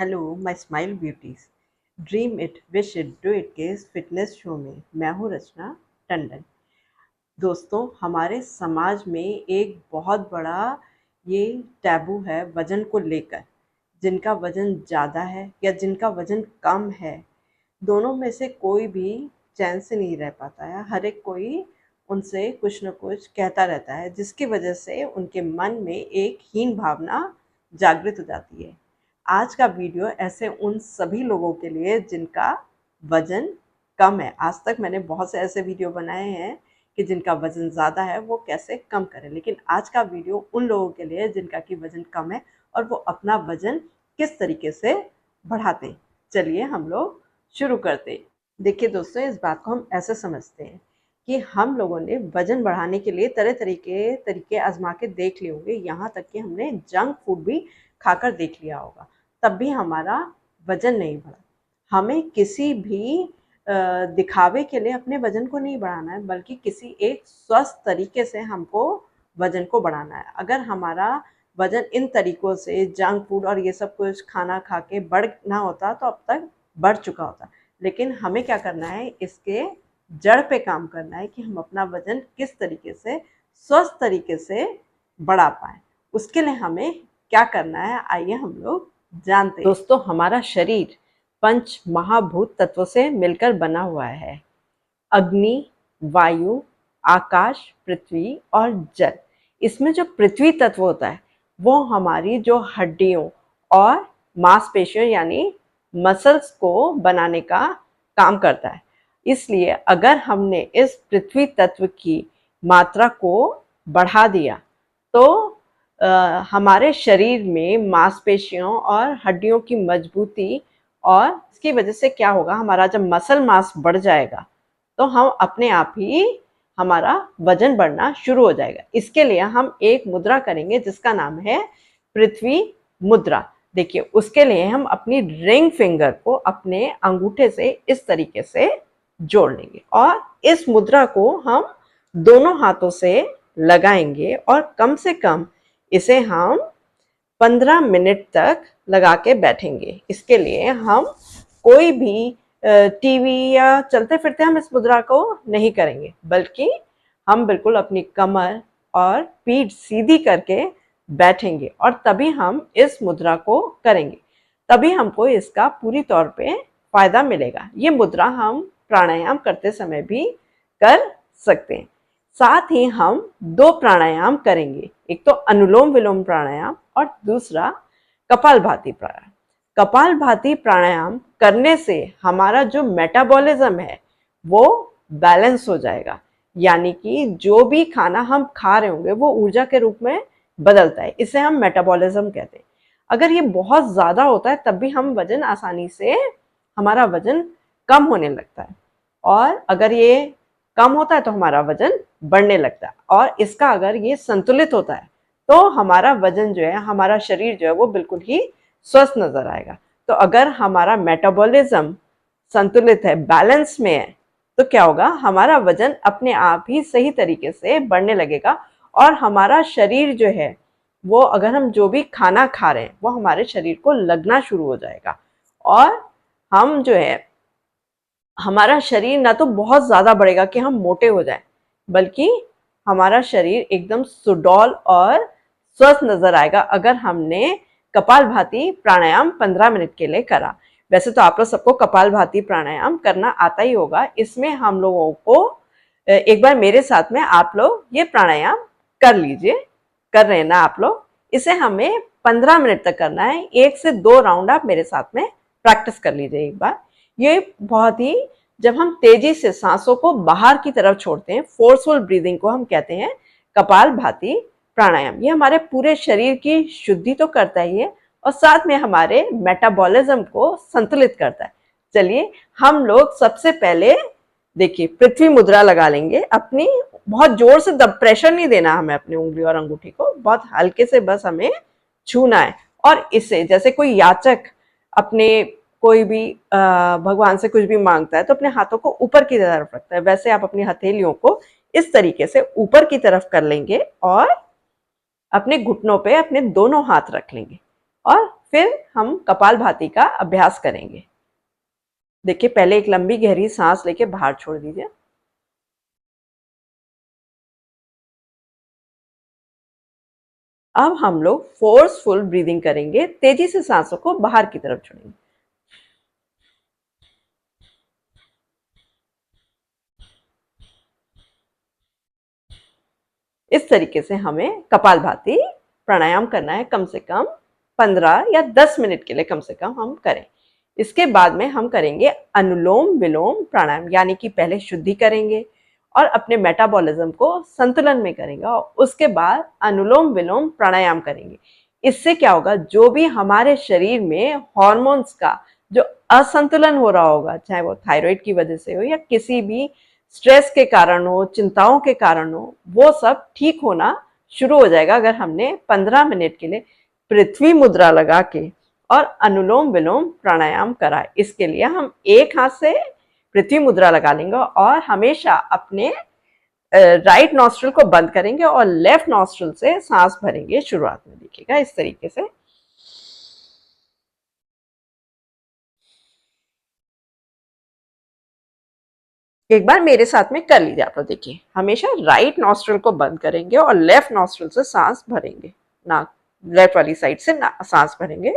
Hello my smile beauties. Dream it wish it do it के इस fitness show में मैं हूँ रचना टंडन। दोस्तों, हमारे समाज में एक बहुत बड़ा ये टैबू है वज़न को लेकर। जिनका वज़न ज़्यादा है या जिनका वज़न कम है, दोनों में से कोई भी चैन से नहीं रह पाता है। हर एक कोई उनसे कुछ न कुछ कहता रहता है, जिसकी वजह से उनके मन में एक हीन भावना जागृत हो जाती है। आज का वीडियो ऐसे उन सभी लोगों के लिए जिनका वज़न कम है। आज तक मैंने बहुत से ऐसे वीडियो बनाए हैं कि जिनका वज़न ज़्यादा है वो कैसे कम करें, लेकिन आज का वीडियो उन लोगों के लिए जिनका कि वज़न कम है और वो अपना वज़न किस तरीके से बढ़ाते हैं। चलिए हम लोग शुरू करते हैं। देखिए दोस्तों, इस बात को हम ऐसे समझते हैं कि हम लोगों ने वज़न बढ़ाने के लिए तरह तरह के तरीके आजमा के देख लिए होंगे। यहाँ तक कि हमने जंक फूड भी खाकर देख लिया होगा, तब भी हमारा वज़न नहीं बढ़ा। हमें किसी भी दिखावे के लिए अपने वज़न को नहीं बढ़ाना है, बल्कि किसी एक स्वस्थ तरीके से हमको वज़न को बढ़ाना है। अगर हमारा वज़न इन तरीकों से जंक फूड और ये सब कुछ खाना खा के बढ़ना होता तो अब तक बढ़ चुका होता। लेकिन हमें क्या करना है, इसके जड़ पे काम करना है कि हम अपना वज़न किस तरीके से स्वस्थ तरीके से बढ़ा पाएँ। उसके लिए हमें क्या करना है, आइए हम लोग जानते हैं। दोस्तों, हमारा शरीर पंच महाभूत तत्वों से मिलकर बना हुआ है। अग्नि, वायु, आकाश, पृथ्वी और जल। इसमें जो पृथ्वी तत्व होता है वो हमारी जो हड्डियों और मांसपेशियों यानी मसल्स को बनाने का काम करता है। इसलिए अगर हमने इस पृथ्वी तत्व की मात्रा को बढ़ा दिया तो हमारे शरीर में मांसपेशियों और हड्डियों की मजबूती, और इसकी वजह से क्या होगा, हमारा जब मसल मास बढ़ जाएगा तो हम अपने आप ही हमारा वजन बढ़ना शुरू हो जाएगा। इसके लिए हम एक मुद्रा करेंगे जिसका नाम है पृथ्वी मुद्रा। देखिए, उसके लिए हम अपनी रिंग फिंगर को अपने अंगूठे से इस तरीके से जोड़ लेंगे और इस मुद्रा को हम दोनों हाथों से लगाएंगे और कम से कम इसे हम 15 मिनट तक लगा के बैठेंगे। इसके लिए हम कोई भी टीवी या चलते फिरते हम इस मुद्रा को नहीं करेंगे, बल्कि हम बिल्कुल अपनी कमर और पीठ सीधी करके बैठेंगे और तभी हम इस मुद्रा को करेंगे। तभी हमको इसका पूरी तौर पे फायदा मिलेगा। ये मुद्रा हम प्राणायाम करते समय भी कर सकते हैं। साथ ही हम 2 प्राणायाम करेंगे, एक तो अनुलोम विलोम प्राणायाम और दूसरा कपालभाति प्राणायाम। कपालभाति प्राणायाम करने से हमारा जो मेटाबॉलिज्म है वो बैलेंस हो जाएगा, यानी कि जो भी खाना हम खा रहे होंगे वो ऊर्जा के रूप में बदलता है। इसे हम मेटाबॉलिज्म कहते हैं। अगर ये बहुत ज़्यादा होता है तब भी हम वजन आसानी से, हमारा वजन कम होने लगता है, और अगर ये कम होता है तो हमारा वजन बढ़ने लगता है। और इसका अगर ये संतुलित होता है तो हमारा वजन जो है, हमारा शरीर जो है वो बिल्कुल ही स्वस्थ नजर आएगा। तो अगर हमारा मेटाबॉलिज्म संतुलित है, बैलेंस में है, तो क्या होगा, हमारा वजन अपने आप ही सही तरीके से बढ़ने लगेगा और हमारा शरीर जो है वो, अगर हम जो भी खाना खा रहे हैं वो हमारे शरीर को लगना शुरू हो जाएगा और हम जो है, हमारा शरीर ना तो बहुत ज़्यादा बढ़ेगा कि हम मोटे हो जाएं, बल्कि हमारा शरीर एकदम सुडौल और स्वस्थ नजर आएगा अगर हमने कपालभाति प्राणायाम 15 मिनट के लिए करा। वैसे तो आप लोग सबको कपालभाति प्राणायाम करना आता ही होगा। इसमें हम लोगों को एक बार मेरे साथ में आप लोग ये प्राणायाम कर लीजिए। कर रहे हैं ना आप लोग? इसे हमें 15 मिनट तक करना है। 1 से 2 राउंड आप मेरे साथ में प्रैक्टिस कर लीजिए एक बार। ये बहुत ही, जब हम तेजी से सांसों को बाहर की तरफ छोड़ते हैं, फोर्सफुल ब्रीदिंग को हम कहते हैं कपालभाति प्राणायाम। ये हमारे पूरे शरीर की शुद्धि तो करता ही है और साथ में हमारे मेटाबॉलिज्म को संतुलित करता है। चलिए हम लोग सबसे पहले देखिए पृथ्वी मुद्रा लगा लेंगे अपनी। बहुत जोर से प्रेशर नहीं देना हमें अपनी उंगली और अंगूठी को, बहुत हल्के से बस हमें छूना है। और इसे जैसे कोई याचक अपने कोई भी भगवान से कुछ भी मांगता है तो अपने हाथों को ऊपर की तरफ रखता है, वैसे आप अपनी हथेलियों को इस तरीके से ऊपर की तरफ कर लेंगे और अपने घुटनों पे अपने दोनों हाथ रख लेंगे और फिर हम कपालभाति का अभ्यास करेंगे। देखिए, पहले एक लंबी गहरी सांस लेके बाहर छोड़ दीजिए। अब हम लोग फोर्सफुल ब्रीदिंग करेंगे, तेजी से सांसों को बाहर की तरफ छोड़ेंगे। इस तरीके से हमें कपालभाति प्राणायाम करना है, कम से कम 15 या 10 मिनट के लिए कम से कम हम करें। इसके बाद में हम करेंगे अनुलोम विलोम प्राणायाम, यानी कि पहले शुद्धि करेंगे और अपने मेटाबॉलिज्म को संतुलन में करेंगे और उसके बाद अनुलोम विलोम प्राणायाम करेंगे। इससे क्या होगा, जो भी हमारे शरीर में हॉर्मोन्स का जो असंतुलन हो रहा होगा, चाहे वो थायराइड की वजह से हो या किसी भी स्ट्रेस के कारण हो, चिंताओं के कारण हो, वो सब ठीक होना शुरू हो जाएगा अगर हमने 15 मिनट के लिए पृथ्वी मुद्रा लगा के और अनुलोम विलोम प्राणायाम करा। इसके लिए हम एक हाथ से पृथ्वी मुद्रा लगा लेंगे और हमेशा अपने राइट नॉस्ट्रिल को बंद करेंगे और लेफ्ट नॉस्ट्रिल से सांस भरेंगे। शुरुआत में देखिएगा इस तरीके से। एक बार मेरे साथ में कर लीजिए आप लोग। देखिए, हमेशा राइट नॉस्ट्रिल को बंद करेंगे और लेफ्ट नॉस्ट्रिल से सांस भरेंगे। नाक लेफ्ट वाली साइड से सांस भरेंगे।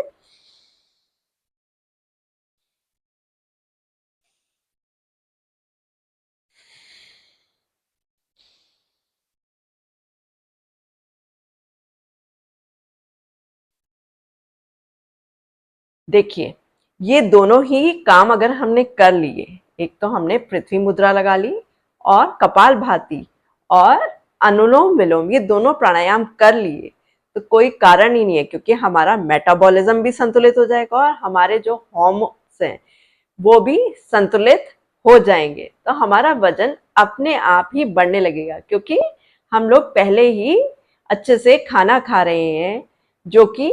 देखिए, ये दोनों ही काम अगर हमने कर लिए, एक तो हमने पृथ्वी मुद्रा लगा ली और कपालभाति और अनुलोम विलोम, ये दोनों प्राणायाम कर लिए, तो कोई कारण ही नहीं है, क्योंकि हमारा मेटाबॉलिज्म भी संतुलित हो जाएगा और हमारे जो हार्मोन्स हैं वो भी संतुलित हो जाएंगे। तो हमारा वजन अपने आप ही बढ़ने लगेगा, क्योंकि हम लोग पहले ही अच्छे से खाना खा रहे हैं जो कि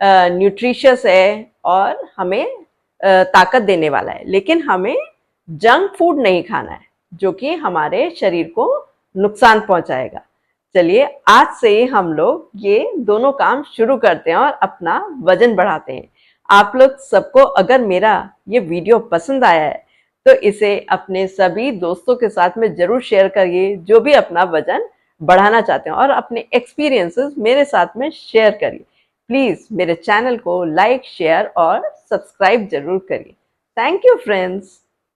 न्यूट्रिशियस है और हमें ताकत देने वाला है। लेकिन हमें जंक फूड नहीं खाना है जो कि हमारे शरीर को नुकसान पहुंचाएगा। चलिए, आज से ही हम लोग ये दोनों काम शुरू करते हैं और अपना वजन बढ़ाते हैं। आप लोग सबको अगर मेरा ये वीडियो पसंद आया है तो इसे अपने सभी दोस्तों के साथ में जरूर शेयर करिए, जो भी अपना वजन बढ़ाना चाहते हैं, और अपने एक्सपीरियंसेस मेरे साथ में शेयर करिए। प्लीज मेरे चैनल को लाइक, शेयर और सब्सक्राइब जरूर करिए। Thank you friends.